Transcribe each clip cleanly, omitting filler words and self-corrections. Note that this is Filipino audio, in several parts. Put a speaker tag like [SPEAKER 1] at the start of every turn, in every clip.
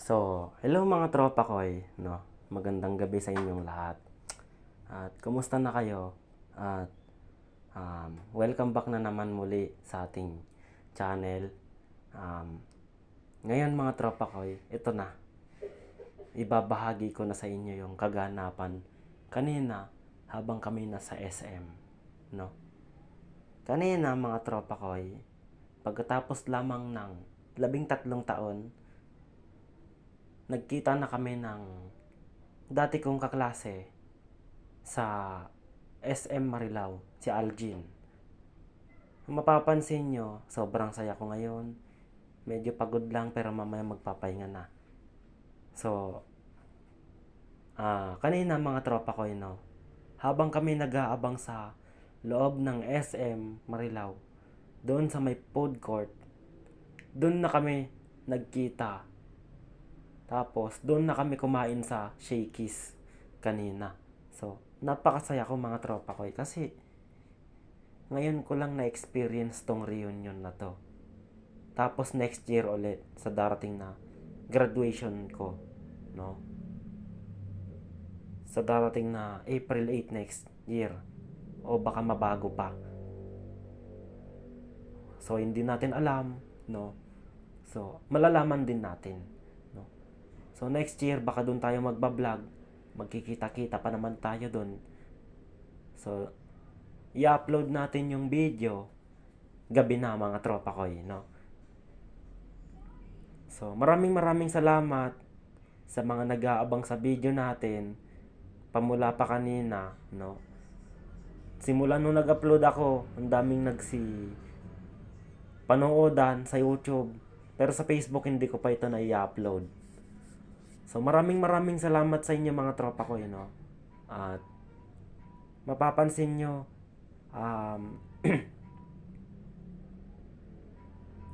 [SPEAKER 1] So, hello mga tropa ko no? Magandang gabi sa inyong lahat. At kumusta na kayo? At welcome back na naman muli sa ating channel. Um, Ngayon mga tropa ko, ito na. Ibabahagi ko na sa inyo yung kaganapan kanina habang kami nasa SM, no? Kanina mga tropa ko, pagkatapos lamang ng 13 taon, nagkita na kami ng dati kong kaklase sa SM Marilao, si Algin. Kung mapapansin nyo, sobrang saya ko ngayon. Medyo pagod lang pero mamaya magpapahinga na. So, kanina mga tropa ko, habang kami nag-aabang sa loob ng SM Marilao, doon sa may food court, doon na kami nagkita. Tapos, doon na kami kumain sa Shakey's kanina. So, napakasaya ko mga tropa ko kasi ngayon ko lang na-experience tong reunion na to. Tapos next year ulit sa darating na graduation ko, no? Sa darating na April 8 next year o baka mabago pa. So, hindi natin alam, no? So, malalaman din natin, no? So, next year baka doon tayo magba-vlog. Magkikita-kita pa naman tayo doon. So, i-upload natin yung video gabi na mga tropa ko, no? So, maraming salamat sa mga nag-aabang sa video natin pamula pa kanina, no? Simula nung nag-upload ako, ang daming panoodan sa YouTube. Pero sa Facebook hindi ko pa ito na i-upload. So, maraming salamat sa inyo mga tropa ko, no? At mapapansin nyo,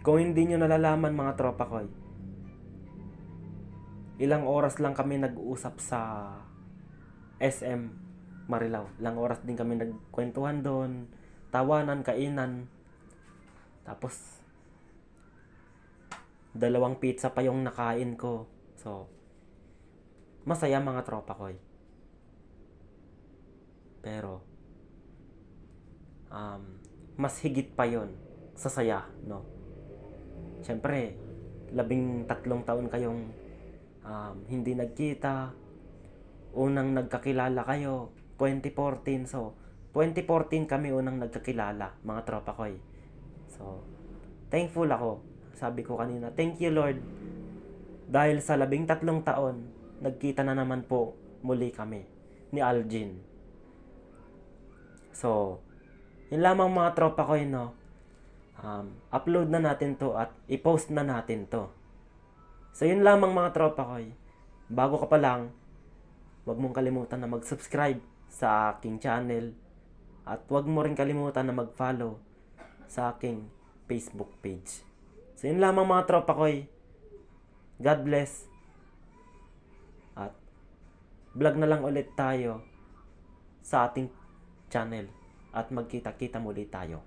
[SPEAKER 1] kung hindi nyo nalalaman mga tropa ko, ilang oras lang kami nag-uusap sa SM Marilao. Ilang oras din kami nagkwentuhan doon, tawanan, kainan. Tapos, 2 pizza pa yung nakain ko. So, masaya mga tropa ko. Pero, mas higit pa yon sa saya, no? Siyempre, 13 taon kayong hindi nagkita. Unang nagkakilala kayo 2014. So 2014 kami unang nagkakilala mga tropa ko. So thankful ako. Sabi ko kanina, thank you Lord, dahil sa 13 taon nagkita na naman po muli kami ni Algin. So yun lamang mga tropa ko, no? Upload na natin to at i-post na natin to. So yun lamang mga tropa ko. Bago ka pa lang, huwag mong kalimutan na mag-subscribe sa aking channel at huwag mo rin kalimutan na mag-follow sa aking Facebook page. So yun lamang mga tropa ko. God bless. At vlog na lang ulit tayo sa ating channel at magkita-kita muli tayo.